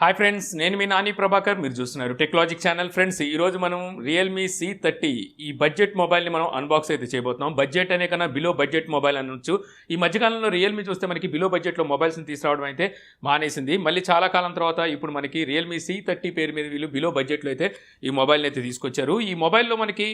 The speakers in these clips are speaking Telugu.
హాయ్ ఫ్రెండ్స్, నేను మీ నాని ప్రభాకర్. మీరు చూస్తున్నారు టెక్నాలజిక్ ఛానల్. ఫ్రెండ్స్, ఈరోజు మనం రియల్మీ C30 ఈ బడ్జెట్ మొబైల్ని మనం అన్బాక్స్ అయితే చేయబోతున్నాం. బడ్జెట్ అనే కన్నా బిలో బడ్జెట్ మొబైల్ అనొచ్చు. ఈ మధ్యకాలంలో రియల్మీ చూస్తే మనకి బిలో బడ్జెట్లో మొబైల్స్ని తీసుకురావడం అయితే మానేసింది. మళ్ళీ చాలా కాలం తర్వాత ఇప్పుడు మనకి రియల్మీ C30 పేరు మీద వీళ్ళు బిలో బడ్జెట్లో అయితే ఈ మొబైల్ని అయితే తీసుకొచ్చారు. ఈ మొబైల్లో మనకి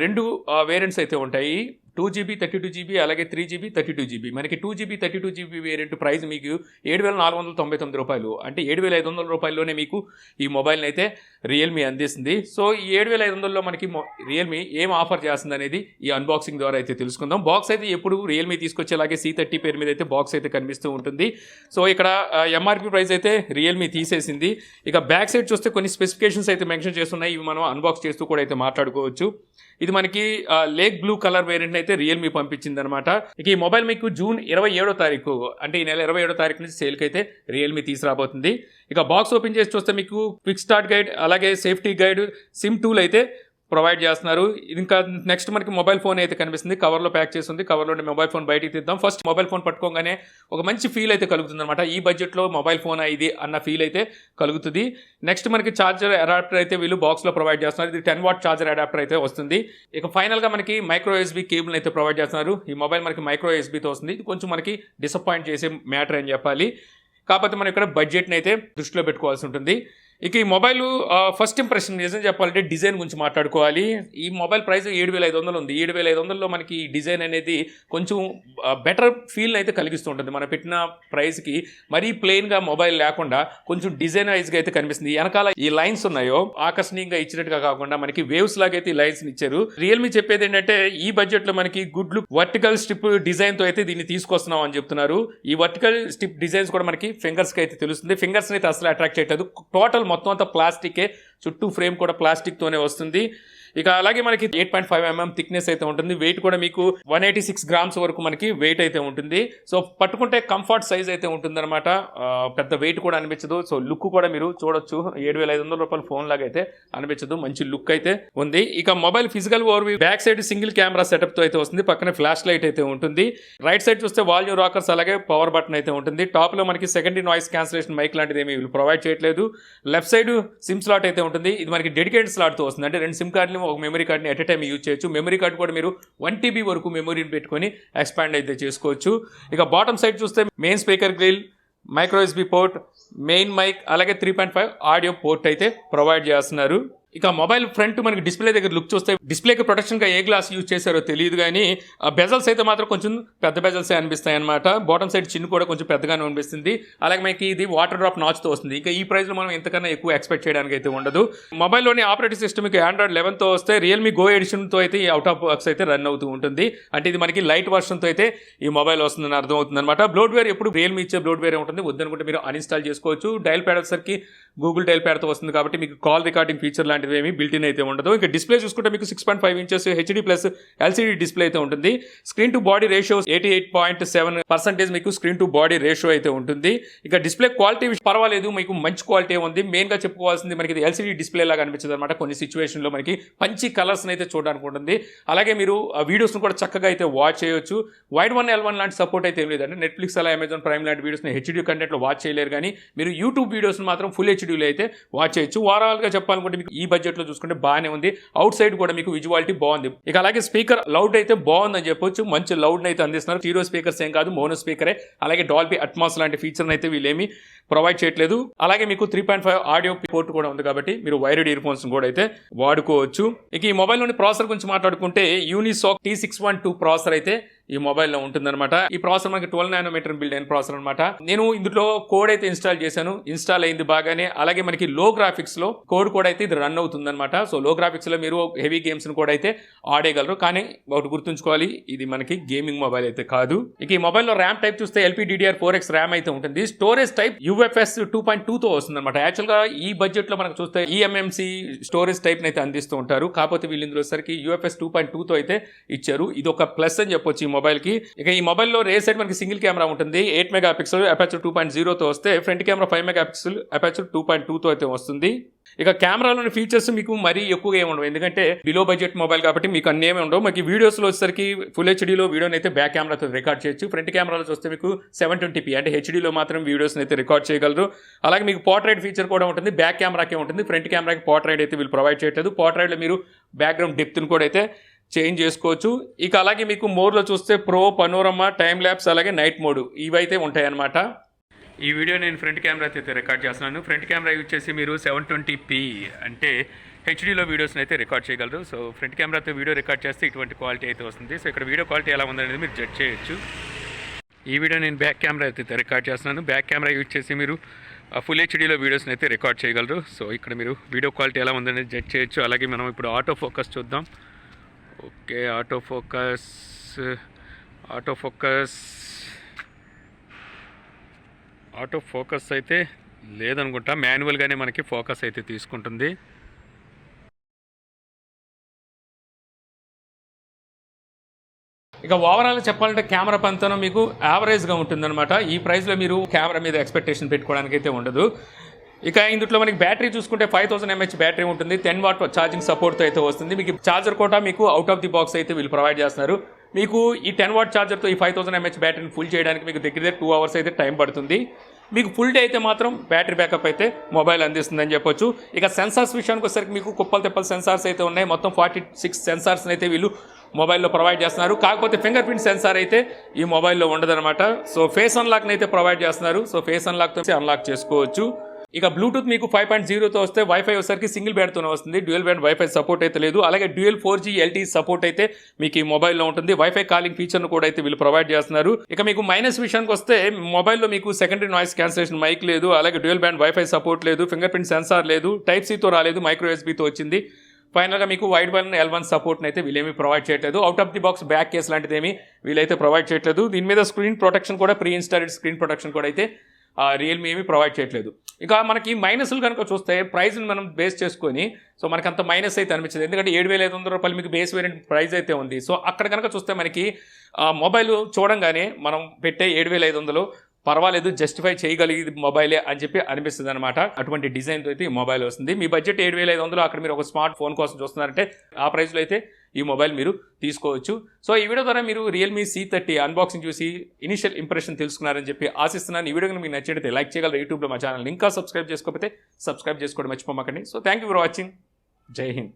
రెండు వేరియంట్స్ అయితే ఉంటాయి. 2GB 32GB అలాగే 3GB 32GB. మనకి 2GB 32GB వేరియంట్ ప్రైస్ మీకు ₹7,499, అంటే ₹7,500లోనే మీకు ఈ మొబైల్ని అయితే రియల్మీ అందిస్తుంది. సో ఈ 7,500లో మనకి రియల్మీ ఏం ఆఫర్ చేస్తుంది అనేది ఈ అన్బాక్సింగ్ ద్వారా అయితే తెలుసుకుందాం. బాక్స్ అయితే ఎప్పుడు రియల్మీ తీసుకొచ్చేలాగే C30 పేరు మీద అయితే బాక్స్ అయితే కనిపిస్తూ ఉంటుంది. సో ఇక్కడ ఎంఆర్పి ప్రైస్ అయితే రియల్మీ తీసేసింది. ఇక బ్యాక్ సైడ్ చూస్తే కొన్ని స్పెసిఫికేషన్స్ అయితే మెన్షన్ చేస్తున్నాయి. ఇవి మనం అన్బాక్స్ చేస్తూ కూడా అయితే మాట్లాడుకోవచ్చు. ఇది మనకి లేక్ బ్లూ కలర్ వేరియంట్ అయితే రియల్మీ పంపించింది అనమాట. ఇక ఈ మొబైల్ మీకు జూన్ 27వ తారీఖు, అంటే ఈ నెల 27వ తారీఖు నుంచి సేల్కి అయితే రియల్మీ తీసుకురాబోతుంది. ఇక బాక్స్ ఓపెన్ చేసి చూస్తే మీకు క్విక్ స్టార్ట్ గైడ్ అలాగే సేఫ్టీ గైడ్, సిమ్ టూల్ అయితే ప్రొవైడ్ చేస్తున్నారు. ఇంకా నెక్స్ట్ మనకి మొబైల్ ఫోన్ అయితే కనిపిస్తుంది, కవర్లో ప్యాక్ చేస్తుంది. కవర్లో మొబైల్ ఫోన్ బయటికి తీద్దాం. ఫస్ట్ మొబైల్ ఫోన్ పట్టుకోగానే ఒక మంచి ఫీల్ అయితే కలుగుతుంది అనమాట. ఈ బడ్జెట్లో మొబైల్ ఫోన్ ఇది అన్న ఫీల్ అయితే కలుగుతుంది. నెక్స్ట్ మనకి ఛార్జర్ అడాప్టర్ అయితే వీళ్ళు బాక్స్లో ప్రొవైడ్ చేస్తున్నారు. ఇది 10W ఛార్జర్ అడాప్టర్ అయితే వస్తుంది. ఇక ఫైనల్గా మనకి మైక్రో USB కేబుల్ అయితే ప్రొవైడ్ చేస్తున్నారు. ఈ మొబైల్ మనకి మైక్రో USBతో వస్తుంది. ఇది కొంచెం మనకి డిసప్పాయింట్ చేసే మ్యాటర్ అని చెప్పాలి. కాకపోతే మనం ఇక్కడ బడ్జెట్ని అయితే దృష్టిలో పెట్టుకోవాల్సి ఉంటుంది. ఇక ఈ మొబైల్ ఫస్ట్ ఇంప్రెషన్ నిజం చెప్పాలంటే డిజైన్ గురించి మాట్లాడుకోవాలి. ఈ మొబైల్ ప్రైస్ 7,500 ఉంది. 7,500లో మనకి డిజైన్ అనేది కొంచెం బెటర్ ఫీల్ అయితే కలిగిస్తూ ఉంటుంది. మనం పెట్టిన ప్రైస్కి మరీ ప్లెయిన్గా మొబైల్ లేకుండా కొంచెం డిజైన్ వైజ్గా అయితే కనిపిస్తుంది. వెనకాల ఈ లైన్స్ ఉన్నాయో ఆకర్షణీయంగా ఇచ్చినట్టుగా కాకుండా మనకి వేవ్స్ లాగా అయితే ఈ లైన్స్ ఇచ్చారు. రియల్మీ చెప్పేది ఏంటంటే ఈ బడ్జెట్లో మనకి గుడ్ లుక్ వర్టికల్ స్ట్రిప్ డిజైన్తో అయితే దీన్ని తీసుకొస్తున్నాం అని చెప్తున్నారు. ఈ వర్టికల్ స్ట్రిప్ డిజైన్స్ కూడా మనకి ఫింగర్స్కి అయితే తెలుస్తుంది. ఫింగర్స్ని అయితే అసలు అట్రాక్ట్ చేయట్లేదు. టోటల్ మొత్తం అంతా ప్లాస్టికే, చుట్టూ ఫ్రేమ్ కూడా ప్లాస్టిక్తోనే వస్తుంది. ఇక అలాగే మనకి 8.5mm థిక్నెస్ అయితే ఉంటుంది. వెయిట్ కూడా మీకు 186 గ్రామ్స్ వరకు మనకి వెయిట్ అయితే ఉంటుంది. సో పట్టుకుంటే కంఫర్ట్ సైజ్ అయితే ఉంటుందన్నమాట. పెద్ద వెయిట్ కూడా అనిపించదు. సో లుక్ కూడా మీరు చూడొచ్చు. ₹7,500 ఫోన్ లాగా అయితే అనిపించదు. మంచి లుక్ అయితే ఉంది. ఇక mobile physical overview, back side single camera setup తో అయితే వస్తుంది. పక్కన ఫ్లాష్ లైట్ అయితే ఉంటుంది. రైట్ సైడ్ చూస్తే వాల్యూమ్ రాకర్స్ అలాగే పవర్ బటన్ అయితే ఉంటుంది. టాప్ లో మనకి సెకండరీ నాయిస్ క్యాన్సిలేషన్ మైక్ లాంటిది ఏమి ప్రొవైడ్ చేయట్లేదు. లెఫ్ట్ సైడ్ సిమ్ స్లాట్ అయితే ఉంటుంది. ఇది మనకి డెడికేటెడ్ స్లాట్ తో వస్తుంది. అంటే 2 సిమ్ కార్డులు ఒక మెమరీ కార్డ్ని ఎట్ ఎ టైం యూజ్ చేయొచ్చు. మెమరీ కార్డ్ కూడా మీరు 1 TB వరకు మెమరీని పెట్టుకొని ఎక్స్పాండ్ అయితే చేసుకోవచ్చు. ఇక బాటమ్ సైడ్ చూస్తే main speaker grill, micro USB port, main mic అలాగే 3.5 ఆడియో పోర్ట్ అయితే ప్రొవైడ్ చేస్తున్నారు. ఇక మొబైల్ ఫ్రంట్ మనకి డిస్ప్లే దగ్గర లుక్ చూస్తే డిస్ప్లేకి ప్రొటెక్షన్గా ఏ గ్లాస్ యూజ్ చేశారో తెలియదు, కానీ బెజల్స్ అయితే మాత్రం కొంచెం పెద్ద బెజల్సే అనిపిస్తాయి అనమాట. బాటమ్ సైడ్ చిన్న కూడా కొంచెం పెద్దగానే అనిపిస్తుంది. అలాగే మనకి ఇది వాటర్ డ్రాప్ నాచ్తో వస్తుంది. ఇక ఈ ప్రైస్లో మనం ఎంతకన్నా ఎక్కువ ఎక్స్పెక్ట్ చేయడానికి అయితే ఉండదు. మొబైల్లోని ఆపరేటింగ్ సిస్టమ్ Android 11తో వస్తే రియల్మీ గో ఎడిషన్తో అయితే ఈ అవుట్ ఆఫ్ బాక్స్ అయితే రన్ అవుతూ ఉంటుంది. అంటే ఇది మనకి లైట్ వర్షన్తో అయితే ఈ మొబైల్ వస్తుందని అర్థం అవుతుంది అనమాట. బ్లోడ్వేర్ ఎప్పుడు రియల్మీ ఇచ్చే బ్లోడ్వేర్ ఉంటుంది. వద్దనుకుంటే మీరు అన్ఇన్స్టాల్ చేసుకోవచ్చు. డైల్ ప్యాడ్ వచ్చేసరికి గూగుల్ డైల్ ప్యాడ్తో వస్తుంది కాబట్టి మీకు కాల్ రికార్డింగ్ ఫీచర్ లాంటివి ఏమి బిల్టిన్ అయితే ఉండదు. ఇంకా డిస్ప్లే చూసుకుంటే మీకు 6.5 ఇంచెస్ HD+ LCD డిస్ప్లే అయితే ఉంటుంది. స్క్రీన్ టు బాడీ రేషియో 88.7% మీకు స్క్రీన్ టు బాడీ రేషియో అయితే ఉంటుంది. ఇక డిస్ప్లే క్వాలిటీ పర్వాలేదు, మీకు మంచి క్వాలిటీ ఉంది. మెయిన్గా చెప్పుకోవాల్సింది మనకి ఇది LCD డిస్ప్లే లాగా అనిపించదు అనమాట. కొన్ని సిచ్యువేషన్లో మనకి మంచి కలర్స్ అయితే చూడడానికి ఉంటుంది. అలాగే మీరు వీడియోస్ను కూడా చక్కగా అయితే వాచ్ చేయొచ్చు. వైడ్ 1L1 లాంటి సపోర్ట్ అయితే ఏం లేదంటే నెట్ఫ్లిక్స్ అలా అమెజాన్ ప్రైమ్ లాంటి వీడియోస్ని HD కంటెంట్లో వాచ్ చేయలేరు, కానీ మీరు యూట్యూబ్ వీడియోస్ని మాత్రం ఫుల్ HDలో అయితే వాచ్ చేయొచ్చు. ఓవరాల్గా చెప్పాలనుకుంటే మీకు ఈ బడ్జెట్లో చూసుకుంటే బాగానే ఉంది. అవుట్ సైడ్ కూడా మీకు విజువాలిటీ బాగుంది. ఇక అలాగే స్పీకర్ లౌడ్ అయితే బాగుందని చెప్పొచ్చు. మంచి లౌడ్ అయితే అందిస్తున్నారు. స్టీరియో స్పీకర్స్ ఏం కాదు, మోనో స్పీకరే. అలాగే డాల్బీ అట్మాస్ లాంటి ఫీచర్ అయితే వీళ్ళేమి ప్రొవైడ్ చేయట్లేదు. అలాగే మీకు 3.5 ఆడియో పోర్ట్ కూడా ఉంది కాబట్టి మీరు వైర్డ్ ఇయర్ ఫోన్స్ కూడా అయితే వాడుకోవచ్చు. ఇక ఈ మొబైల్లోని ప్రాసెసర్ గురించి మాట్లాడుకుంటే యూనిసాక్ T612 ప్రాసెసర్ అయితే ఈ మొబైల్లో ఉంటుందన్నమాట. ఈ ప్రాసెసర్ మనకి 12 nm బిల్డ్ అయిన ప్రాసెసర్ అనమాట. నేను ఇందులో కోడ్ అయితే ఇన్స్టాల్ చేశాను. ఇన్స్టాల్ అయింది బాగానే. అలాగే మనకి లో గ్రాఫిక్స్ లో కోడ్ కూడా అయితే ఇది రన్ అవుతుందన్నమాట. సో లో గ్రాఫిక్స్ లో మీరు హెవీ గేమ్స్ ని కూడా అయితే ఆడేయగలరు. కానీ ఒకటి గుర్తుంచుకోవాలి, ఇది మనకి గేమింగ్ మొబైల్ అయితే కాదు. ఇక ఈ మొబైల్లో ర్యామ్ టైప్ చూస్తే LPDDR4X ర్యామ్ అయితే ఉంటుంది. స్టోరేజ్ టైప్ UFS 2.2తో వస్తుంది అనమాట. యాక్చువల్ గా ఈ బడ్జెట్ లో మనకు చూస్తే eMMC స్టోరేజ్ టైప్ అయితే అందిస్తూ ఉంటారు. కాకపోతే వీళ్ళు ఇందులో సరికి UFS 2.2తో అయితే ఇచ్చారు. ఇది ఒక ప్లస్ అని చెప్పొచ్చు ఈ మొబైల్కి. ఇక ఈ మొబైల్లో రేర్ సైడ్ మనకి సింగిల్ కెమెరా ఉంటుంది, 8 మెగా పిక్సెల్ అపర్చర్ 2.0తో వస్తే front camera 5 mega pixel aperture 2.2తో అయితే వస్తుంది. ఇక కెమెరాలోని ఫీచర్స్ మీకు మరీ ఎక్కువగా ఏమి ఉండవు, ఎందుకంటే బిలో బడ్జెట్ మొబైల్ కాబట్టి మీకు అన్నీ ఏమి ఉండవు. మనకి వీడియోస్లో వచ్చేసరికి ఫుల్ హెచ్డీలో వీడియోని అయితే బ్యాక్ కెమెరాతో రికార్డ్ చేయొచ్చు. ఫ్రంట్ కెమెరాలో చూస్తే మీకు 720p అంటే హెచ్డీలో మాత్రం వీడియోస్ని అయితే రికార్డ్ చేయగలరు. అలాగే మీకు పోర్ట్రైట్ ఫీచర్ కూడా ఉంటుంది, బ్యాక్ కెమెరాకే ఉంటుంది. ఫ్రంట్ కెమెరాకి పోర్ట్రైట్ అయితే వీళ్ళు ప్రొవైడ్ చేయట్లేదు. పోర్ట్రైట్లో మీరు బ్యాక్గ్రౌండ్ డెప్త్ని కూడా అయితే చేంజ్ చేసుకోవచ్చు. ఇక అలాగే మీకు మోర్లో చూస్తే ప్రో, పనోరమా, టైమ్ ల్యాప్స్ అలాగే నైట్ మోడ్ ఇవైతే ఉంటాయన్నమాట. ఈ వీడియో నేను ఫ్రంట్ కెమెరా అయితే రికార్డ్ చేస్తున్నాను. ఫ్రంట్ కెమెరా యూజ్ చేసి మీరు 720p అంటే హెచ్డీలో వీడియోస్ని అయితే రికార్డ్ చేయగలరు. సో ఫ్రంట్ కెమెరాతో వీడియో రికార్డ్ చేస్తే ఇటువంటి క్వాలిటీ అయితే వస్తుంది. సో ఇక్కడ వీడియో క్వాలిటీ ఎలా ఉందనేది మీరు జడ్జ్ చేయొచ్చు. ఈ వీడియో నేను బ్యాక్ కెమెరా అయితే రికార్డ్ చేస్తున్నాను. బ్యాక్ కెమెరా యూజ్ చేసి మీరు ఫుల్ హెచ్డీలో వీడియోస్ని అయితే రికార్డ్ చేయగలరు. సో ఇక్కడ మీరు వీడియో క్వాలిటీ ఎలా ఉందనేది జడ్జ్ చేయొచ్చు. అలాగే మనం ఇప్పుడు ఆటో ఫోకస్ చూద్దాం. ఓకే, ఆటో ఫోకస్ అయితే లేదనుకుంటా, మాన్యువల్గానే మనకి ఫోకస్ అయితే తీసుకుంటుంది. ఇక ఓవరాల్ చెప్పాలంటే కెమెరా పనితనం మీకు యావరేజ్గా ఉంటుందన్నమాట. ఈ ప్రైస్లో మీరు కెమెరా మీద ఎక్స్పెక్టేషన్ పెట్టుకోవడానికి అయితే ఉండదు. ఇక ఇందులో మనకి బ్యాటరీ చూసుకుంటే 5000 mAh బ్యాటరీ ఉంటుంది, 10 వాట్ ఛార్జింగ్ సపోర్ట్తో అయితే వస్తుంది. మీకు ఛార్జర్ కూడా మీకు అవుట్ ఆఫ్ ది బాక్స్ అయితే వీళ్ళు ప్రొవైడ్ చేస్తున్నారు. మీకు ఈ 10 వాట్ ఛార్జర్తో ఈ 5000 mAh బ్యాటరీని ఫుల్ చేయడానికి మీకు దగ్గర 2 hours అయితే టైం పడుతుంది. మీకు ఫుల్ డే అయితే మాత్రం బ్యాటరీ బ్యాకప్ అయితే మొబైల్ అందిస్తుందని చెప్పొచ్చు. ఇక సెన్సార్స్ విషయానికి వచ్చేసరికి మీకు కుప్పలు తెప్పలు సెన్సార్స్ అయితే ఉన్నాయి. మొత్తం 46 సెన్సార్స్ని అయితే వీళ్ళు మొబైల్లో ప్రొవైడ్ చేస్తున్నారు. కాకపోతే ఫింగర్ ప్రింట్ సెన్సార్ అయితే ఈ మొబైల్లో ఉండదన్నమాట. సో ఫేస్ అన్లాక్ని అయితే ప్రొవైడ్ చేస్తున్నారు. సో ఫేస్ అన్లాక్తో అన్లాక్ చేసుకోవచ్చు. ఇక బ్లూటూత్ మీకు 5.0తో వస్తే వైఫై వచ్చేసరికి సింగిల్ బ్యాండ్తోనే వస్తుంది, డ్యూయల్ బ్యాండ్ వైఫై సపోర్ట్ అయితే లేదు. అలాగే డ్యూయల్ 4G LTE సపోర్ట్ అయితే మీకు ఈ మొబైల్లో ఉంటుంది. వైఫై కాలింగ్ ఫీచర్ను కూడా అయితే వీళ్ళు ప్రొవైడ్ చేస్తున్నారు. ఇక మీకు మైనస్ విషయానికి వస్తే మొబైల్లో మీకు సెకండరీ నాయిస్ క్యాన్సిలేషన్ మైక్ లేదు, అలాగే డ్యూయల్ బ్యాండ్ వైఫై సపోర్ట్ లేదు, ఫింగర్ ప్రింట్ సెన్సార్ లేదు, టైప్ సితో రాలేదు, మైక్రో ఎస్బీతో వచ్చింది. ఫైనల్గా మీకు వైడ్ వన్ L1 సపోర్ట్ని అయితే వీళ్ళేమీ ప్రొవైడ్ చేయట్లేదు. Out of the box back case లాంటిది ఏమీ వీళ్ళైతే ప్రొవైడ్ చేయట్లేదు. దీని మీద స్క్రీన్ ప్రొటెక్షన్ కూడా ప్రీ ఇన్స్టాల్డ్ స్క్రీన్ ప్రొటెక్షన్ కూడా అయితే రియల్మీ ఏమీ ప్రొవైడ్ చేయట్లేదు. ఇక మనకి మైనస్లు కనుక చూస్తే ప్రైస్ని మనం బేస్ చేసుకొని సో మనకి అంత మైనస్ అయితే అనిపించదు, ఎందుకంటే 7500 రూపాయలు మీకు బేస్ వేరియంట్ ప్రైస్ అయితే ఉంది. సో అక్కడ కనుక చూస్తే మనకి మొబైల్ చూడంగానే మనం పెట్టే 7500 పర్వాలేదు, జస్టిఫై చేయగలిగేది మొబైలే అని చెప్పి అనిపిస్తుంది అనమాట. అటువంటి డిజైన్తో అయితే ఈ మొబైల్ వస్తుంది. మీ బడ్జెట్ 7500, అక్కడ మీరు ఒక స్మార్ట్ ఫోన్ కోసం చూస్తున్నారంటే ఆ ప్రైస్లో అయితే ఈ మొబైల్ మీరు తీసుకోవచ్చు. సో ఈ వీడియో ద్వారా మీరు రియల్మీ C30 అన్బాక్సింగ్ చూసి ఇనిషియల్ ఇంప్రెషన్ తెలుసుకున్నారని చెప్పి ఆశిస్తున్నాను. ఈ వీడియో మీకు నచ్చినట్లయితే లైక్ చేయగలరు. యూట్యూబ్లో మా ఛానల్ ఇంకా సబ్స్క్రైబ్ చేసుకోకపోతే సబ్స్క్రైబ్ చేసుకోవడం మర్చిపోమాకండి. So thank you for watching. Jai Hind.